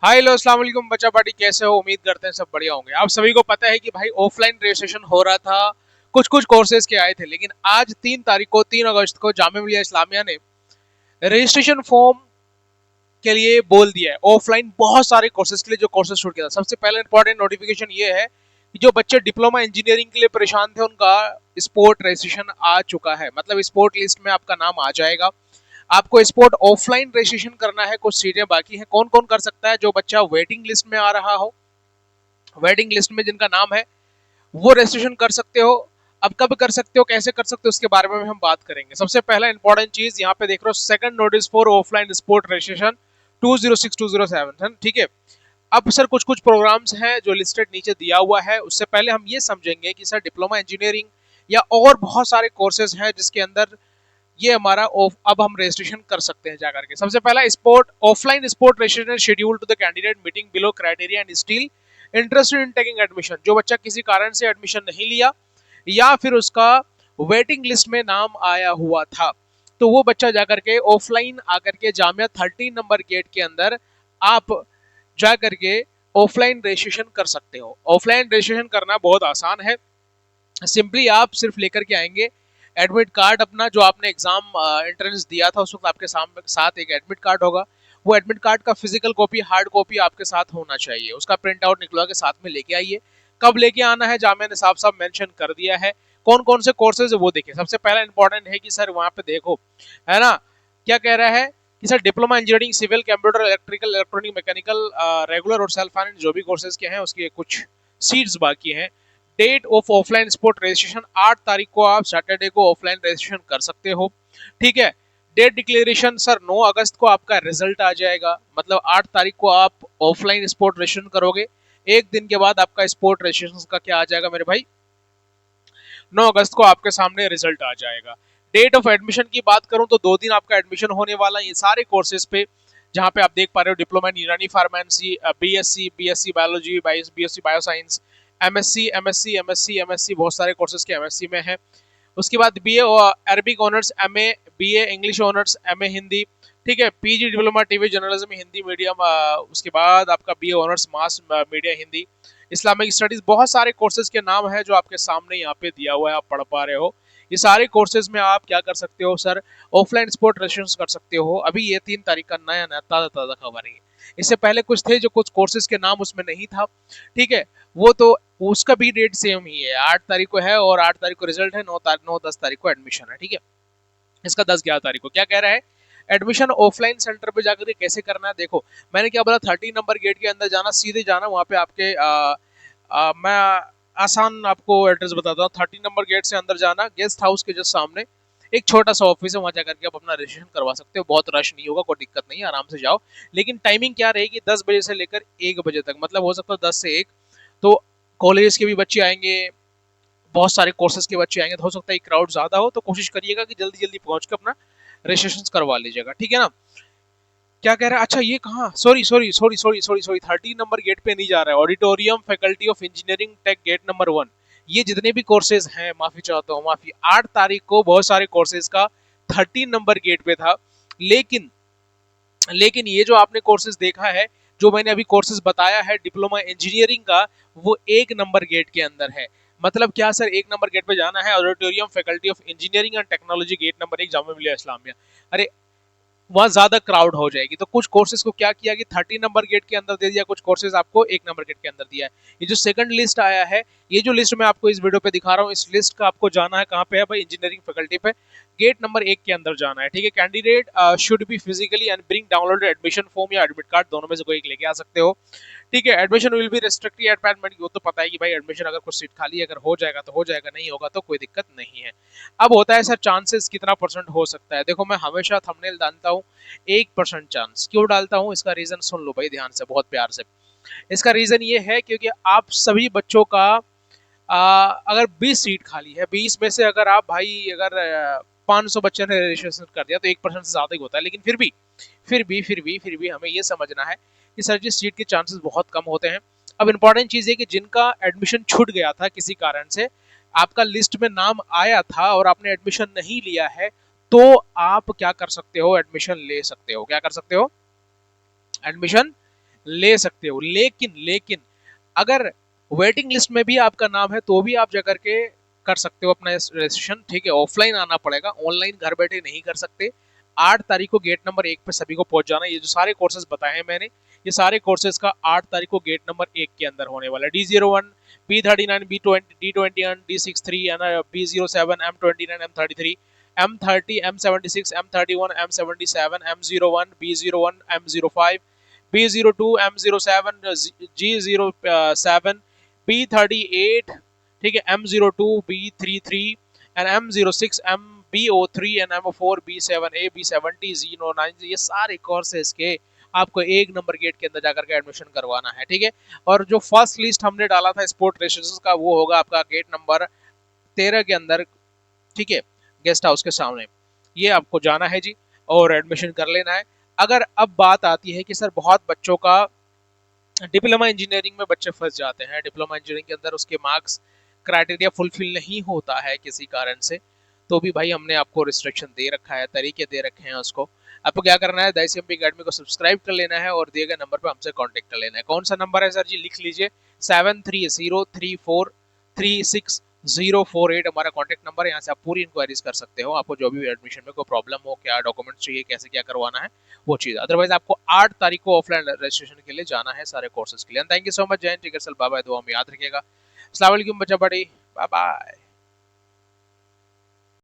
हाय लो अस्सलाम वालेकुम बच्चा पार्टी, कैसे हो? उम्मीद करते हैं सब बढ़िया होंगे। आप सभी को पता है कि भाई ऑफलाइन रजिस्ट्रेशन हो रहा था, कुछ कुछ कोर्सेज के आए थे, लेकिन आज 3 तारीख को 3 अगस्त को जामिया मिलिया इस्लामिया ने रजिस्ट्रेशन फॉर्म के लिए बोल दिया है। ऑफलाइन बहुत सारे कोर्सेज के लिए जो कोर्सेज छूट गया था, सबसे पहले इंपॉर्टेंट नोटिफिकेशन ये है कि जो बच्चे डिप्लोमा इंजीनियरिंग के लिए परेशान थे उनका स्पोर्ट रजिस्ट्रेशन आ चुका है। मतलब स्पोर्ट लिस्ट में आपका नाम आ जाएगा। आपको स्पोर्ट ऑफलाइन रजिस्ट्रेशन करना है, कुछ सीटें बाकी हैं। कौन कौन कर सकता है? जो बच्चा वेटिंग लिस्ट में आ रहा हो, वेटिंग लिस्ट में जिनका नाम है, वो रजिस्ट्रेशन कर सकते हो। अब कब कर सकते हो, कैसे कर सकते हो, उसके बारे में हम बात करेंगे। सबसे पहला इंपॉर्टेंट चीज यहाँ पे देख रहे हो, second notice for offline spot registration 206207। ठीक है। अब सर कुछ कुछ प्रोग्राम्स हैं जो लिस्टेड नीचे दिया हुआ है। उससे पहले हम ये समझेंगे कि सर डिप्लोमा इंजीनियरिंग या और बहुत सारे कोर्सेज हैं जिसके अंदर ये हमारा अब हम रजिस्ट्रेशन कर सकते हैं जाकर के। सबसे पहला spot offline spot registration schedule to the candidate meeting below criteria and still interested in taking admission. जो बच्चा किसी कारण से एडमिशन नहीं लिया या फिर उसका वेटिंग लिस्ट में नाम आया हुआ था, तो वो बच्चा जाकर के ऑफलाइन आकर के जामिया 13 नंबर गेट के अंदर आप जाकर के ऑफलाइन रजिस्ट्रेशन कर सकते हो। ऑफलाइन रजिस्ट्रेशन करना बहुत आसान है। सिंपली आप सिर्फ लेकर के आएंगे एडमिट कार्ड अपना, जो आपने एग्जाम एंट्रेंस दिया था उस वक्त आपके साथ एक एडमिट कार्ड होगा। वो एडमिट कार्ड का फिजिकल कॉपी, हार्ड कॉपी आपके साथ होना चाहिए। उसका प्रिंट आउट निकलवा के साथ में लेके आइए। कब लेके आना है जामिया ने साफ साफ मेंशन कर दिया है। कौन कौन से कोर्सेज है वो देखिए। सबसे पहला इंपॉर्टेंट है कि सर वहां पे देखो, है ना, क्या कह रहा है कि sir diploma engineering, civil, computer, electrical, electronic, mechanical, regular और सेल्फ फाइनेंस जो भी कोर्सेज के हैं उसके कुछ सीट्स बाकी हैं। Date of offline spot registration 8 तारीख को, आप सैटरडे को ऑफलाइन रजिस्ट्रेशन कर सकते हो। ठीक है। डेट डिक्लेरेशन सर 9 अगस्त को आपका रिजल्ट आ जाएगा। मतलब 8 तारीख को आप ऑफलाइन स्पोर्ट रजिस्ट्रेशन करोगे, एक दिन के बाद आपका स्पोर्ट रजिस्ट्रेशन का क्या आ जाएगा मेरे भाई, 9 अगस्त को आपके सामने रिजल्ट आ जाएगा। डेट ऑफ एडमिशन की बात करूं तो 2 दिन आपका एडमिशन होने वाला है ये सारे कोर्सेज पे, जहां पे आप देख पा रहे हो डिप्लोमा इन यूनानी pharmacy, BSc biology, BSc bioscience, MSc बहुत सारे कोर्सेज के एमएससी में है। उसके बाद BA Arabic honours, MA, BA English honours, MA Hindi. ठीक है। PG diploma TV journalism Hindi medium, उसके बाद आपका BA honours mass media Hindi, Islamic studies. बहुत सारे कोर्सेज के नाम है जो आपके सामने यहाँ पे दिया हुआ है, आप पढ़ पा रहे हो। ये सारे कोर्सेज में आप क्या कर सकते हो सर, ऑफलाइन स्पोर्ट रजिस्ट्रेशन कर सकते हो। अभी ये 3 तारीख का नया नया ताजा ताजा खबर है। इससे पहले कुछ थे जो कुछ कोर्सेज के नाम उसमें नहीं था। ठीक है। वो तो उसका भी डेट सेम ही है, 8 तारीख को है और 8 तारीख को रिजल्ट है, 9 10 तारीख को एडमिशन है। ठीक है। इसका 10 11 तारीख को क्या कह रहा है, एडमिशन ऑफलाइन सेंटर पे जाकर के कैसे करना है। देखो मैंने क्या बोला, 13 नंबर गेट के अंदर जाना, सीधे जाना वहां पे आपके मैं आसान आपको एड्रेस बताता हूँ। 13 नंबर गेट से अंदर जाना, गेस्ट हाउस के जस्ट सामने एक छोटा सा ऑफिस है, वहां जाकर के आप अपना रजिस्ट्रेशन करवा सकते हो। बहुत रश नहीं होगा, कोई दिक्कत नहीं है, आराम से जाओ। लेकिन टाइमिंग क्या रहेगी, 10 बजे से लेकर 1 बजे तक, मतलब हो सकता है 10 से 1। तो कॉलेज के भी बच्चे आएंगे, बहुत सारे कोर्सेज के बच्चे आएंगे, तो हो सकता है क्राउड ज्यादा हो, तो कोशिश करिएगा कि जल्दी जल्दी पहुंच कर अपना रजिस्ट्रेशन करवा लीजिएगा। ठीक है ना। क्या कह रहा है, अच्छा ये कहाँ, सॉरी 13 नंबर गेट पे नहीं जा रहा है, auditorium faculty of engineering tech gate number 1। ये जितने भी कोर्सेज हैं, माफी चाहता हूँ, माफी, 8 तारीख को बहुत सारे कोर्सेज का 13 नंबर गेट पे था। लेकिन लेकिन ये जो आपने कोर्सेज देखा है, जो मैंने अभी कोर्सेज बताया है डिप्लोमा इंजीनियरिंग का, वो 1 नंबर गेट के अंदर है। मतलब क्या सर, 1 नंबर गेट पे जाना है, auditorium faculty of engineering and technology gate number 1, Jamia Millia Islamia. अरे वहां ज्यादा क्राउड हो जाएगी, तो कुछ कोर्सेज को क्या किया कि 13 नंबर गेट के अंदर दे दिया, कुछ कोर्सेज आपको 1 नंबर गेट के अंदर दिया है। ये जो सेकंड लिस्ट आया है, ये जो लिस्ट मैं आपको इस वीडियो पे दिखा रहा हूँ, इस लिस्ट का आपको जाना है कहाँ पे है भाई, इंजीनियरिंग फैकल्टी पे, गेट नंबर 1 के अंदर जाना है। ठीक है। Candidate should be physically and bring downloaded admission form या एडमिट कार्ड, दोनों में से कोई एक लेके आ सकते हो। ठीक है। Admission will be restricted at payment, वो तो पता है कि भाई एडमिशन अगर कुछ सीट खाली अगर हो जाएगा तो हो जाएगा, नहीं होगा तो कोई दिक्कत नहीं है। अब होता है सर चांसेस कितना परसेंट हो सकता है। देखो मैं हमेशा थंबनेल डालता हूँ 1% चांस, क्यों डालता हूँ इसका रीजन सुन लो भाई ध्यान से, बहुत प्यार से। इसका रीजन ये है क्योंकि आप सभी बच्चों का अगर 20 सीट खाली है, 20 में से अगर आप भाई अगर 500 बच्चे ने रजिस्ट्रेशन कर दिया तो 1% से ज्यादा ही होता है। लेकिन फिर भी हमें ये समझना है कि सर जी सीट के चांसेस बहुत कम होते हैं। अब इंपॉर्टेंट चीज है कि जिनका एडमिशन छूट गया था किसी कारण से, आपका लिस्ट में नाम आया था और आपने एडमिशन नहीं लिया है, तो आप क्या कर सकते हो, एडमिशन ले सकते हो। क्या कर सकते हो, एडमिशन ले सकते हो। लेकिन लेकिन अगर वेटिंग लिस्ट में भी आपका नाम है तो भी आप जाकर के कर सकते हो अपना रजिस्ट्रेशन, ठीक है। ऑफलाइन आना पड़ेगा, ऑनलाइन घर बैठे नहीं कर सकते। 8 तारीख को गेट नंबर 1 पे सभी को पहुंच जाना। ये जो सारे कोर्सेज बताए हैं मैंने, ये सारे कोर्सेज का 8 तारीख को गेट नंबर 1 के अंदर होने वाला है। D01, B39, B20, D21, D63, B07, M29, M33, M30, M76, M31, M77, M01, B01, M05, B02, M07, G07, B38, ठीक है, M02, B33 and M06, MBO3 and MO4, B7A, B70, Z09, ये सारे courses के आपको एक नंबर गेट के अंदर जाकर के एडमिशन करवाना है, ठीक है। और जो फर्स्ट लिस्ट हमने डाला था स्पोर्ट रेजिस्ट्रेशन का, वो होगा आपका गेट नंबर 13 के अंदर, ठीक है, गेस्ट हाउस के सामने। ये आपको जाना है जी और एडमिशन कर लेना है। अगर अब बात आती है कि सर बहुत बच्चों का डिप्लोमा इंजीनियरिंग में बच्चे फंस जाते हैं, डिप्लोमा इंजीनियरिंग के अंदर उसके मार्क्स क्राइटेरिया फुलफिल नहीं होता है किसी कारण से, तो भी भाई हमने आपको रिस्ट्रिक्शन दे रखा है, तरीके दे रखे हैं उसको। आपको क्या करना है, द ICMP अकेडमी को सब्सक्राइब कर लेना है और दिए गए नंबर पर हमसे कांटेक्ट कर लेना है। कौन सा नंबर है सर जी, लिख लीजिए, 7303436048 हमारा कॉन्टैक्ट नंबर है। यहाँ से आप पूरी इंक्वायरीज कर सकते हो, आपको जो भी एडमिशन में कोई प्रॉब्लम हो, क्या डॉक्यूमेंट्स चाहिए, कैसे क्या करवाना है, वो चीज़। अदरवाइज आपको 8 तारीख को ऑफलाइन रजिस्ट्रेशन के लिए जाना है सारे कोर्सेज के लिए। थैंक यू सो मच, जय हिंद, टिकट सल, बाय बाय, दुआ में याद रखिएगा। अस्सलाम वालेकुम बच्चा बड़ी, बाय बाय।